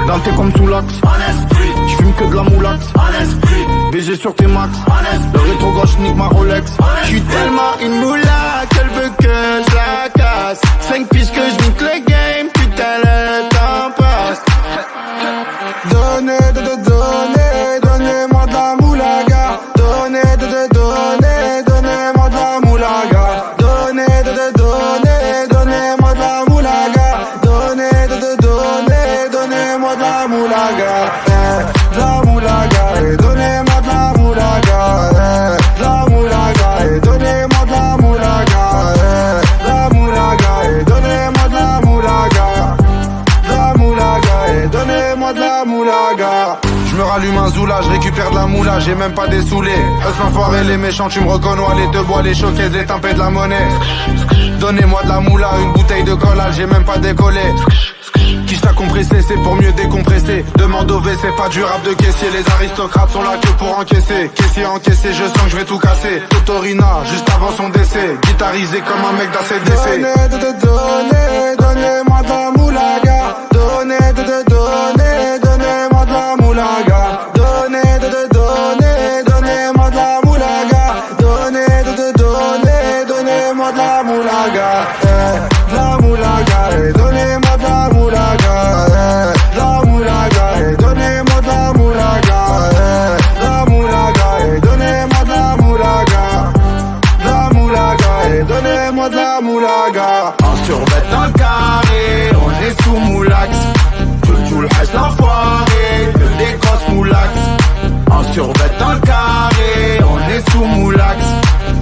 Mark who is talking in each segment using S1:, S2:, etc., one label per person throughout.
S1: Dans t'es comme sous l'axe. J'fume que de la moulax. BG sur tes max. Le rétro gauche nique ma Rolex. J'suis tellement une moula qu'elle veut que je la casse. 5 pistes que je nique le game. Putain le temps passe.
S2: Donnez-moi de la moulaga. Donnez-moi de la moulaga. Donnez-moi de la moulaga. Donnez-moi de la moulaga. De la moulaga. Donnez-moi de la moulaga. De la moulaga. Donnez-moi de la moulaga. De la moulaga. Donnez-moi de la moulaga. De la moulaga. Donnez-moi de la moulaga.
S3: Je me rallume un zoula, je récupère de la moula, j'ai même pas des saoulés. Eux l'enfoiré, les méchants, tu me reconnais, les deux bois, les choquaises, les tempêtes de la monnaie. Donnez-moi de la moula, une bouteille de collage, j'ai même pas décollé. Qui t'a compressé, c'est pour mieux décompresser. Demande au WC, pas du rap de caissier. Les aristocrates sont là que pour encaisser. Caissier encaissé, je sens que je vais tout casser. Totorina, juste avant son décès. Guitarisé comme un mec d'ACDC.
S2: Donnez-moi de la moulaga. Donnez-moi de la moulaga. Donnez-moi de la moulaga. Donnez-moi de la moulaga. De la moulaga. Donnez-moi de la moulaga. De la moulaga. Donnez-moi de la moulaga. De la moulaga. Donnez-moi de la moulaga. De la moulaga. Donnez-moi de la moulaga.
S1: En survêt dans le carré, on est sous moulax. Tout le reste l'enfoiré, que des grosses moulax. En survêt dans le carré, on est sous moulax.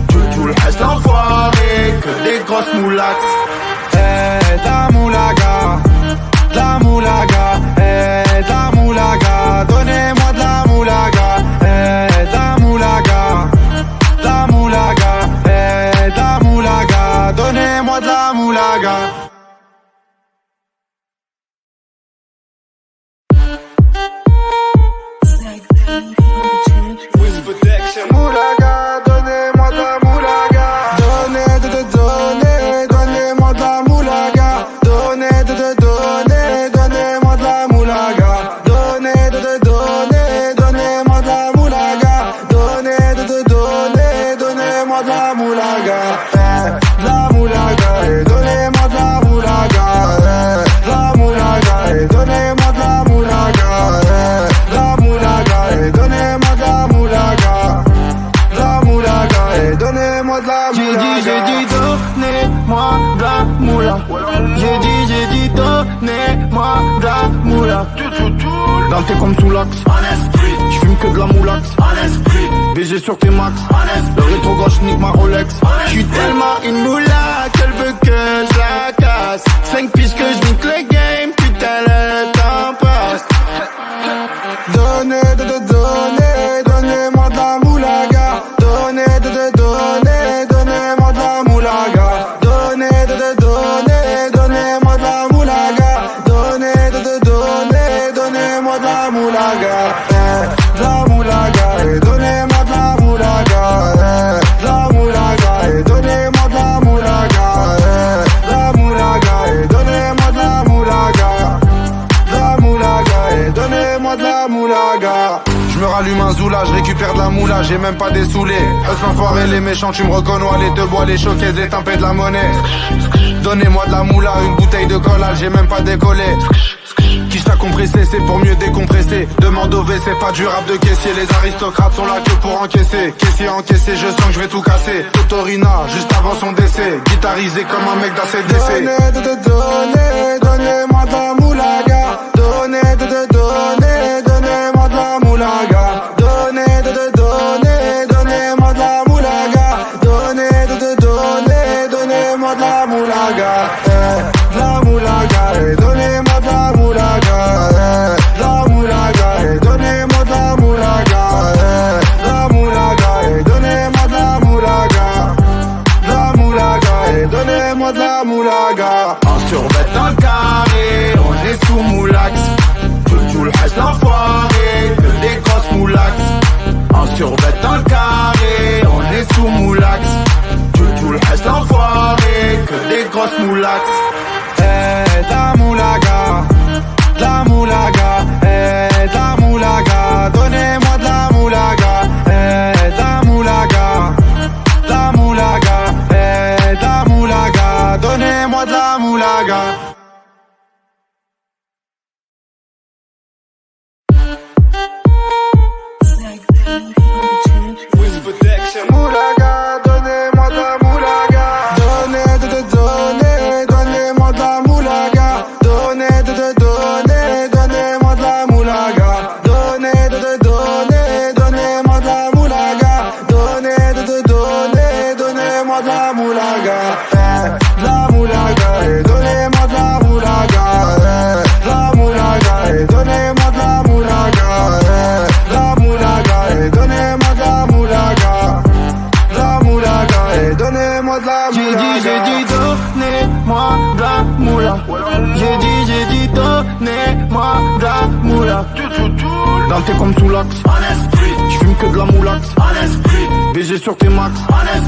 S1: Tout le reste l'enfoiré, que des grosses moulax.
S2: La moulaga, la moulaga, la moulaga, donnez-moi de la moulaga, la moulaga, la moulaga, la moulaga, donnez-moi de la moulaga. Moulaga, donnez-moi de la moulaga. Donnez-moi de la moulaga. Donnez-moi de la moulaga. Donnez-moi de la moulaga. Donnez-moi de la moulaga. La moulaga, donnez-moi de la moulaga. La moulaga, donnez-moi de la moulaga. La moulaga, donnez-moi de la moulaga. La moulaga, donnez-moi de la moulaga.
S1: J'ai dit donnez-moi de la moula. J'ai dit donnez-moi de la moula. Dans t'es comme sous l'axe. J'fume que de la moulax. BG sur tes max. Le rétro gauche nique ma Rolex. J'suis tellement une moula qu'elle veut que je la casse. 5 pistes que je nique le game. Putain le temps passe.
S2: Donnez-moi de la moulaga. Donnez-moi de la moulaga. Donnez-moi de la moulaga. Donnez-moi de la moulaga. De la moulaga, donnez-moi de la moulaga. De la moulaga, donnez-moi de la moulaga. De la moulaga, donnez-moi de la moulaga. De la moulaga, donnez-moi de la moulaga.
S3: Je me rallume un zoula, je récupère de la moula, j'ai même pas des saoulés. Eux l'enfoiré, les méchants, tu me reconnais, les deux bois, les choquaises, les tempêtes de la monnaie. Donnez-moi de la moula, une bouteille de collage, j'ai même pas décollé. Qui t'a compressé, c'est pour mieux décompresser. Demande au WC, pas du rap de caissier. Les aristocrates sont là que pour encaisser. Caissier encaissé, je sens que je vais tout casser. Totorina, juste avant son décès. Guitarisé comme un mec d'ACDC.
S2: Donnez-moi de la moulaga. Donnez-moi de la moulaga. Donnez-moi de la moulaga. Donnez-moi de la moulaga. De la moulaga, donnez-moi de la moulaga. La moulaga, donnez-moi de la moulaga. La moulaga, donnez-moi de la moulaga. La moulaga, donnez-moi de la moulaga.
S1: En survêt dans le carré, on est sous moulax. moula. Dans t'es comme sous l'axe. J'fume que de la moulax. BG sur tes max.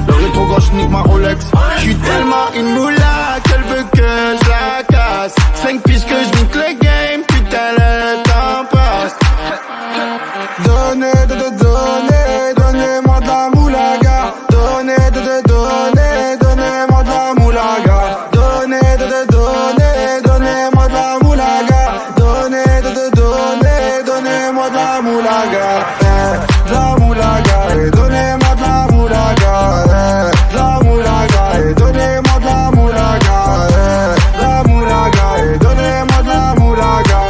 S1: Le rétro gauche nique ma Rolex. J'suis tellement une moula qu'elle veut que je la casse. 5 piges que je nique le game, putain le temps passe.
S2: Donnez-moi de la moulaga. Donnez-moi de la moulaga. Donnez-moi de la moulaga. Donnez-moi de la moulaga. De la moulaga. Donnez-moi de la moulaga. De la moulaga. Donnez-moi de la moulaga. La moulaga. Donnez-moi de la moulaga.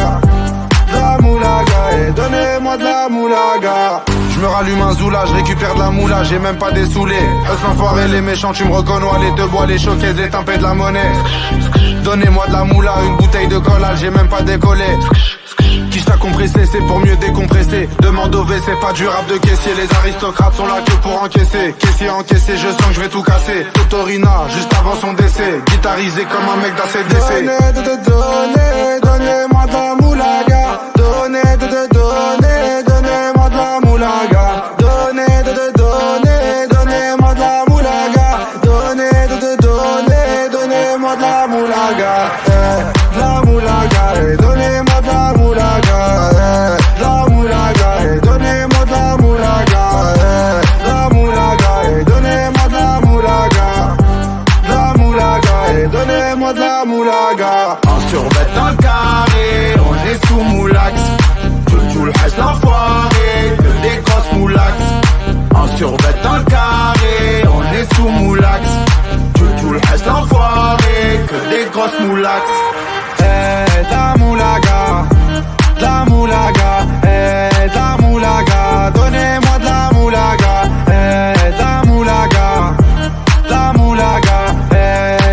S2: La moulaga. Donnez-moi de la moulaga.
S3: Je me rallume un zoula, je récupère de la moula, j'ai même pas dessoulé. L'enfoiré, les méchants, tu me reconnais, les deux bois, les choquets, les tempêtes de la monnaie. Donnez-moi de la moula, une bouteille de collage, j'ai même pas décollé. Qui t'a compressé, c'est pour mieux décompresser. Demande au V, c'est pas du rap de caissier. Les aristocrates sont là que pour encaisser. Caissier encaissé, je sens que je vais tout casser. Totorina, juste avant son décès. Guitarisé comme un mec d'ACDC.
S2: Donnez-moi de la moulaga. Donnez-moi de la moulaga. Donnez-moi de la moulaga. Donnez-moi de la moulaga. De la moulaga. Donnez-moi de la moulaga. La moulaga. Donnez-moi de la moulaga. La moulaga. Donnez-moi de la moulaga. La moulaga. Donnez-moi de la moulaga.
S1: En survêt dans le carré, on est sous moulax. Tout le reste l'enfoiré, que des grosses moulax. En survêt dans le carré, on est sous moulax. Tout le reste l'enfoiré, que des grosses moulax.
S2: La moulaga, la moulaga, la moulaga, donnez-moi de la moulaga, la moulaga, la moulaga,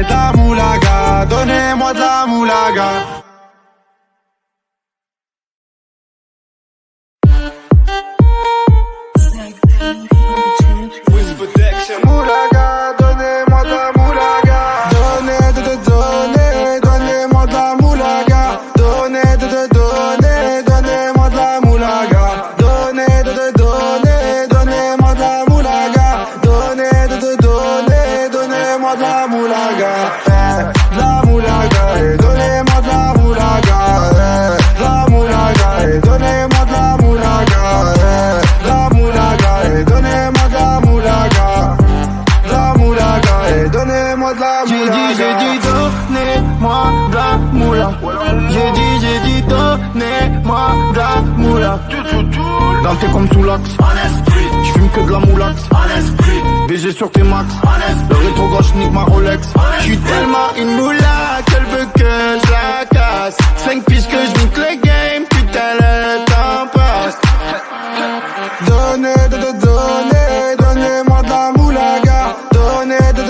S2: la moulaga, donnez-moi de la moulaga. Moulaga, donnez-moi de la moulaga. Donnez-moi de la moulaga. Donnez-moi de la moulaga. Donnez-moi de la moulaga. Donnez-moi de la moulaga. La moulaga, donnez-moi de la moulaga. La moulaga, donnez-moi de la moulaga. La moulaga, donnez-moi de la moulaga. La moulaga, donnez-moi de la moulaga.
S1: J'ai dit donnez-moi de la moula. J'ai dit donnez-moi de la moula. Dans t'es comme sous l'axe. J'fume que de la moulax. BG sur tes max. Le rétro gauche nique ma Rolex. J'suis tellement une moula qu'elle veut que je la casse. 5 piges que je nique le game, putain le temps passe.
S2: Donnez-moi de la moulaga. Donnez-moi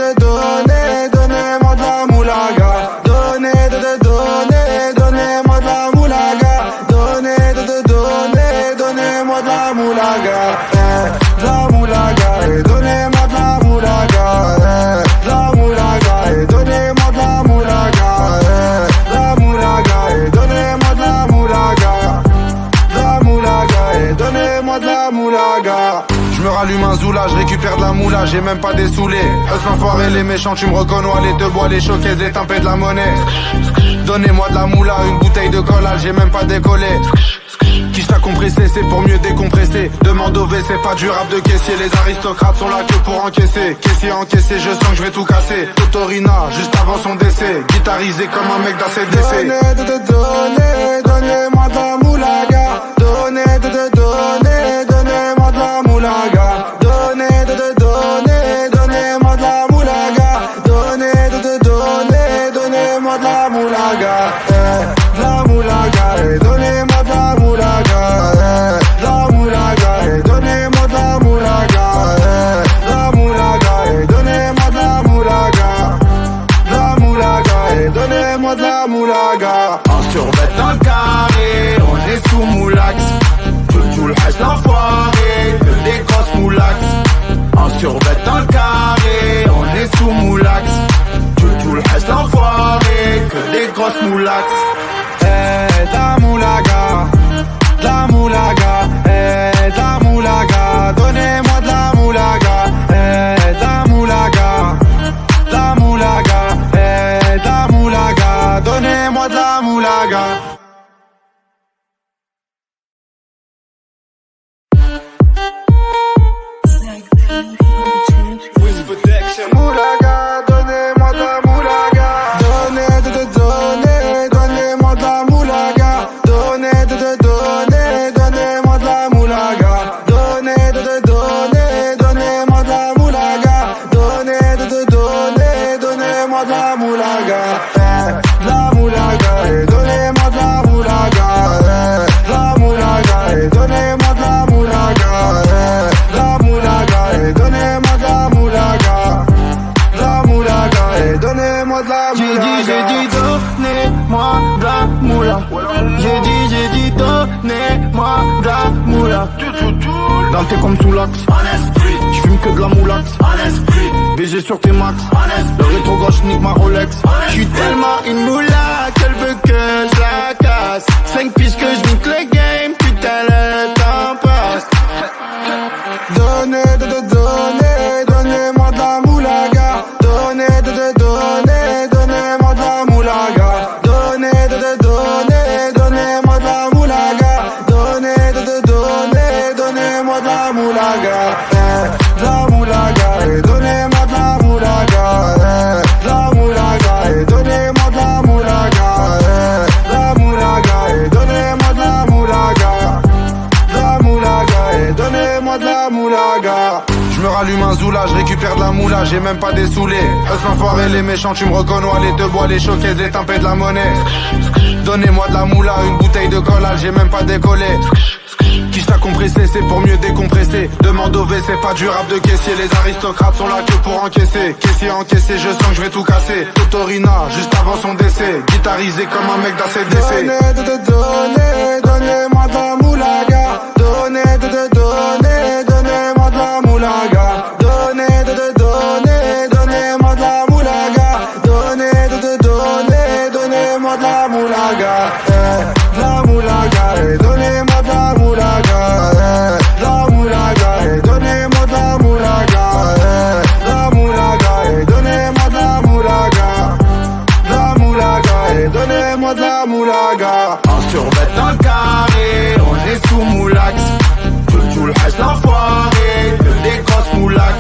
S2: de la moulaga. Donnez-moi de la moulaga. Donnez-moi de la moulaga. La moulaga, donnez-moi de la moulaga. La moulaga, donnez-moi de la moulaga. La moulaga, donnez-moi de la moulaga. La moulaga, donnez-moi de la moulaga.
S3: Je me rallume un zoula, je récupère de la moula, j'ai même pas dessoulé. L'enfoiré, les méchants, tu me reconnais, les deux bois, les choquets, les tempêtes de la monnaie. Donnez-moi de la moula, une bouteille de collage, j'ai même pas décollé. Qui t'a compressé, c'est pour mieux décompresser. Demande au V, c'est pas du rap de caissier. Les aristocrates sont là que pour encaisser. Caissier encaissé, je sens que je vais tout casser. Totorina, juste avant son décès. Guitarisé comme un mec d'ACDC.
S2: Donnez-moi de la moulaga. Donnez-moi de la moulaga. Donnez-moi de la moulaga. Donnez-moi de la moulaga. La moulaga, donnez-moi de la moulaga. La moulaga, donnez-moi de la moulaga. La moulaga, donnez-moi de la moulaga. La moulaga, donnez-moi de la moulaga.
S1: En survêt dans le carré, on est sous moulax. Tout le reste l'enfoiré, que des grosses moulax. En survêt dans le carré, on est sous moulax. Tout le reste l'enfoiré, que des grosses moulax.
S2: La moulaga,
S1: moula. Dans comme sous l'axe. J'fume que de la moulax. BG sur tes max. Le rétro gauche nique ma Rolex. J'suis tellement une moula qu'elle veut que je la casse. 5 piges que je nique le game, putain le temps passe.
S2: Donnez-moi de la moulaga. Donnez-moi de la moulaga. Donnez-moi de la moulaga. Donnez-moi de la moulaga. De la moulaga. Et donnez-moi de la moulaga. De la moulaga. Et donnez-moi de la moulaga. De la moulaga. Et donnez-moi de la moulaga. De la moulaga. Et donnez-moi de la moulaga.
S3: Je me rallume un zoula, je récupère de la moula, j'ai même pas dessoulé. Us l'enfoiré, les méchants, tu me reconnais, les te bois, les choquaises, les tempêtes de la monnaie. Donnez-moi de la moula, une bouteille de collage, j'ai même pas décollé. Quiche t'a compressé, c'est pour mieux décompresser. Demande au WC, pas du rap de caissier. Les aristocrates sont là que pour encaisser. Caissier encaissé, je sens que je vais tout casser. Totorina, juste avant son décès. Guitarisé comme un mec d'ACDC.
S2: Donnez-moi de la moulaga. Donnez-moi de la moulaga. Donnez-moi de la moulaga. Donnez-moi de la moulaga. De la moulaga. Et donnez-moi de la moulaga. De la moulaga. Et donnez-moi de la moulaga. De la moulaga. Et donnez-moi de la moulaga. De la moulaga. Et donnez-moi de la moulaga.
S1: En survêt dans le carré, on est sous moulax. Tout le reste l'enfoiré, que des grosses moulax.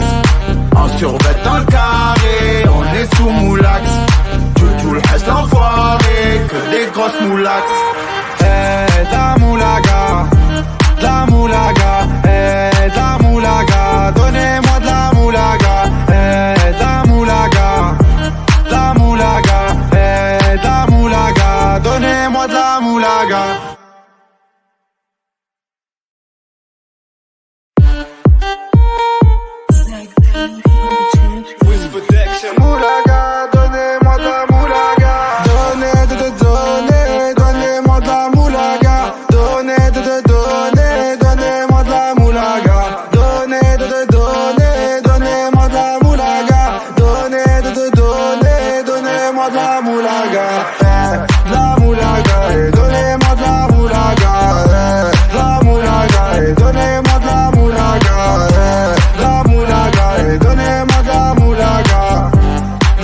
S1: En survêt dans le carré, on est sous moulax. Tout le reste l'enfoiré, que des grosses moulax.
S2: La moulaga, la moulaga, la moulaga, donnez-moi de la moulaga, la moulaga, la moulaga, la moulaga, donnez-moi de la moulaga. Moulaga, donnez-moi de la moulaga. Donnez-moi de la moulaga. Donnez-moi de la moulaga. Donnez-moi de la moulaga. Donnez-moi de la moulaga. De la moulaga. Et donnez-moi de la moulaga. De la moulaga. Et donnez-moi de la moulaga. De la moulaga. Et donnez-moi de la moulaga.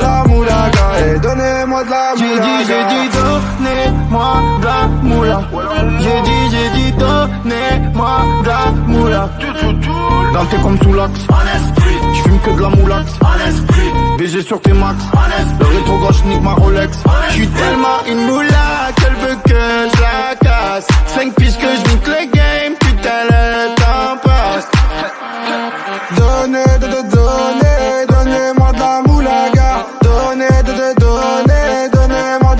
S2: La moulaga. Et donnez-moi de la moulaga.
S1: J'ai dit donnez-moi de la moula. J'ai dit donnez-moi de la moula. Dans tes comme sous l'axe. J'fume que de la moulax. BG sur tes max. Le rétro gauche nique ma Rolex. J'suis tellement une moula qu'elle veut que je la casse. 5 piges que je nique le game, putain le temps passe.
S2: Donnez-moi de la moulaga. Donnez-moi de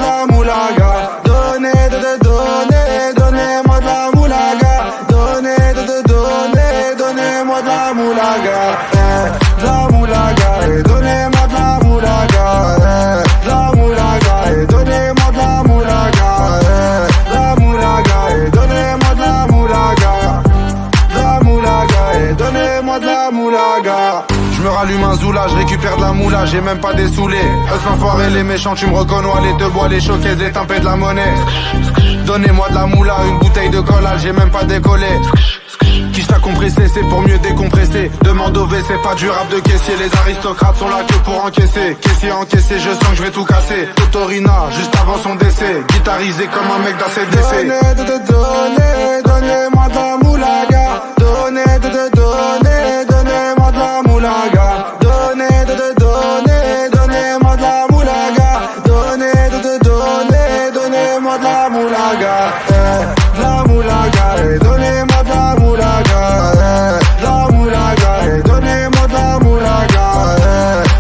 S2: la moulaga. Donnez-moi de la moulaga. Donnez-moi de la moulaga. De la moulaga. Et donnez-moi de la moulaga. De la moulaga. Et donnez-moi de la moulaga. De la moulaga. Et donnez-moi de la moulaga. De la moulaga. Et donnez-moi de la moulaga.
S3: Je me rallume un zoula, je récupère de la moula, j'ai même pas dessoulé. Us l'enfoiré, les méchants, tu me reconnais, les te bois, les choquaises, les tempêtes de la monnaie. Donnez-moi de la moula, une bouteille de collage, j'ai même pas décollé. Quiche t'a compressé, c'est pour mieux décompresser. Demande au WC, pas du rap de caissier. Les aristocrates sont là que pour encaisser. Caissier encaissé, je sens que je vais tout casser. Totorina, juste avant son décès. Guitarisé comme un mec d'ACDC.
S2: Donnez-moi de la moulaga. Donnez-moi de la moulaga. Donnez-moi de la moulaga. Donnez-moi de la moulaga. De la moulaga. Et donnez-moi de la moulaga. De la moulaga. Et donnez-moi de la moulaga.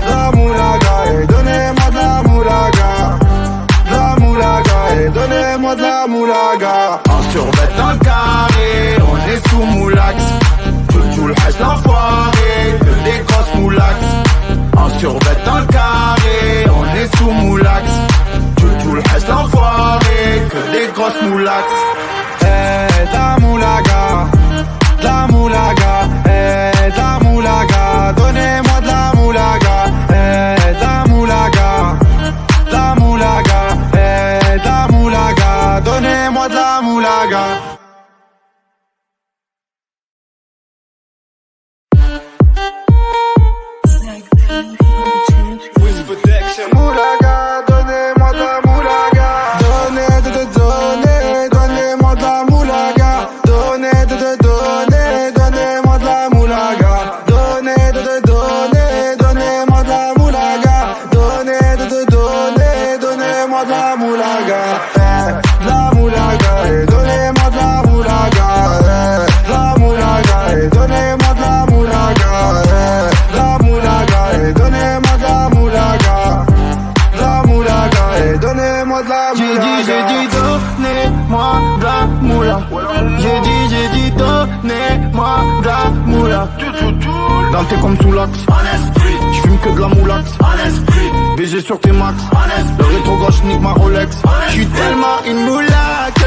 S2: De la moulaga. Et donnez-moi de la moulaga. De la moulaga. Et donnez-moi de la moulaga.
S1: En survêt dans le carré, on est sous moulax. Tout le reste l'enfoiré, que des grosses moulax. En survêt dans le carré, on est sous moulax. Tout le reste l'enfoiré, que des grosses moulax.
S2: La moulaga, de la moulaga, de la moulaga. Donnez-moi de la moulaga, de la moulaga, de la moulaga, de la moulaga. Donnez-moi de la moulaga. Moulaga, donnez-moi de la moulaga. Donnez-moi de la moulaga. Donnez-moi de la moulaga. Donnez-moi de la moulaga. Donnez-moi de la moulaga. De la moulaga, et donnez-moi de la moulaga. De la moulaga, et donnez-moi de la moulaga. De la moulaga, et donnez-moi de la moulaga. La moulaga, et donnez-moi de la moulaga.
S1: J'ai dit donnez-moi de la moula. J'ai dit donnez-moi de la moula. Dans tes comme sous l'axe, j'fume que de la moulax. BG sur tes max, le rétro gauche nique ma Rolex. J'suis tellement une moulax.